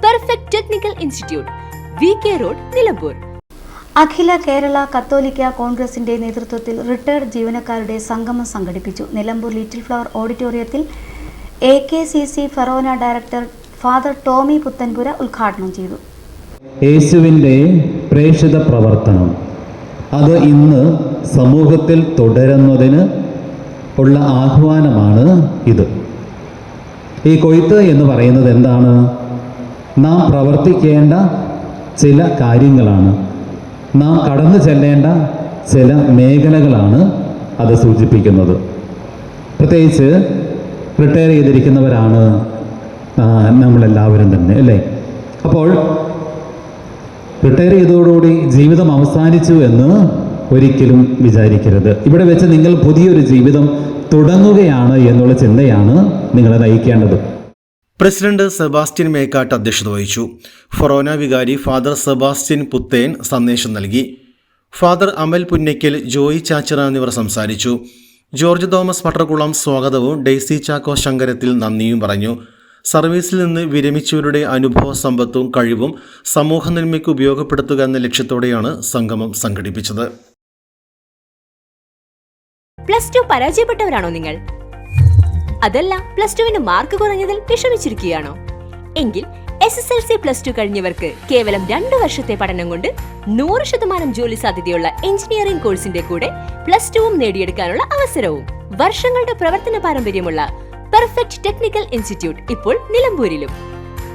Perfect technical institute, VK road, Nilambur. Akhila Kerala Catholic കോൺഗ്രസിന്റെ നേതൃത്വത്തിൽ retired ജീവനക്കാരുടെ സംഗമം സംഘടിപ്പിച്ചു. നിലമ്പൂർ ലിറ്റിൽ ഫ്ലവർ ഓഡിറ്റോറിയത്തിൽ AKCC ഫെറോന ഡയറക്ടർ ഫാദർ ടോമി പുത്തൻപുര ഉദ്ഘാടനം ചെയ്തു. യേശുവിൻ്റെ പ്രേക്ഷിത പ്രവർത്തനം അത് ഇന്ന് സമൂഹത്തിൽ തുടരുന്നതിന് ഉള്ള ആഹ്വാനമാണ് ഇത്. ഈ കൊയ്ത്ത് എന്ന് പറയുന്നത് എന്താണ്? നാം പ്രവർത്തിക്കേണ്ട ചില കാര്യങ്ങളാണ്, നാം കടന്നു ചെല്ലേണ്ട ചില മേഖലകളാണ് അത് സൂചിപ്പിക്കുന്നത്. പ്രത്യേകിച്ച് റിട്ടയർ ചെയ്തിരിക്കുന്നവരാണ് നമ്മളെല്ലാവരും തന്നെ, അല്ലേ? അപ്പോൾ റിട്ടയർ ചെയ്തതോടുകൂടി ജീവിതം അവസാനിച്ചു എന്ന് ഒരിക്കലും വിചാരിക്കരുത്. ഇവിടെ വെച്ച് നിങ്ങൾ പുതിയൊരു ജീവിതം തുടങ്ങുകയാണ് എന്നുള്ള ചിന്തയാണ് നിങ്ങളെ നയിക്കേണ്ടത്. പ്രസിഡന്റ് സെബാസ്റ്റ്യൻ മേക്കാട്ട് അധ്യക്ഷത വഹിച്ചു. ഫൊറോന വികാരി ഫാദർ സെബാസ്റ്റ്യൻ പുത്തേൻ സന്ദേശം നൽകി. ഫാദർ അമൽ പുന്നയ്ക്കൽ, ജോയി ചാച്ചിറ എന്നിവർ സംസാരിച്ചു. ജോർജ് തോമസ് പട്ടർകുളം സ്വാഗതവും ഡെയ്സി ചാക്കോ ശങ്കരത്തിൽ നന്ദിയും പറഞ്ഞു. സർവീസിൽ നിന്ന് വിരമിച്ചവരുടെ അനുഭവ സമ്പത്തും കഴിവും സമൂഹ നന്മയ്ക്ക് ഉപയോഗപ്പെടുത്തുക എന്ന ലക്ഷ്യത്തോടെയാണ് സംഗമം സംഘടിപ്പിച്ചത്. +2 പരാജയപ്പെട്ടവരാണോ നിങ്ങൾ? അതല്ല, +2 മാർക്ക് കുറഞ്ഞതിൽ വിഷമിച്ചിരിക്കുകയാണോ? എങ്കിൽ SSLC +2 കഴിഞ്ഞവർക്ക് കേവലം 2 വർഷത്തെ പഠനം കൊണ്ട് 100% ജോലി സാധ്യതയുള്ള എഞ്ചിനീയറിംഗ് കോഴ്സിന്റെ കൂടെ +2 നേടിയെടുക്കാനുള്ള അവസരവും. വർഷങ്ങളുടെ പ്രവർത്തന പാരമ്പര്യമുള്ള പെർഫെക്റ്റ് ടെക്നിക്കൽ ഇൻസ്റ്റിറ്റ്യൂട്ട് ഇപ്പോൾ നിലമ്പൂരിലും.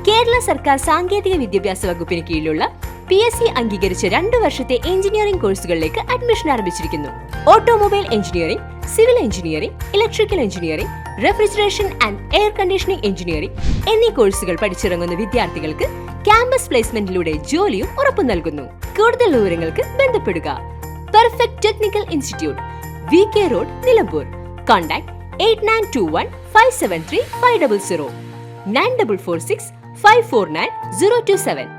കേരള സർക്കാർ സാങ്കേതിക വിദ്യാഭ്യാസ വകുപ്പിന് കീഴിലുള്ള PSC അംഗീകരിച്ച 2 വർഷത്തെ എഞ്ചിനീയറിംഗ് കോഴ്സുകളിലേക്ക് അഡ്മിഷൻ ആരംഭിച്ചിരിക്കുന്നു. Automobile engineering, civil engineering, electrical engineering, refrigeration and air conditioning engineering എന്നീ കോഴ്സുകൾ പഠിച്ചിറങ്ങുന്ന വിദ്യാർത്ഥികൾക്ക് ക്യാമ്പസ് പ്ലേസ്മെന്റിലൂടെ ജോലിയും ഉറപ്പു നൽകുന്നു. കൂടുതൽ വിവരങ്ങൾക്ക് ബന്ധപ്പെടുക. Perfect technical institute, VK road, Nilambur. Contact 8921 573 500 9446 549 027.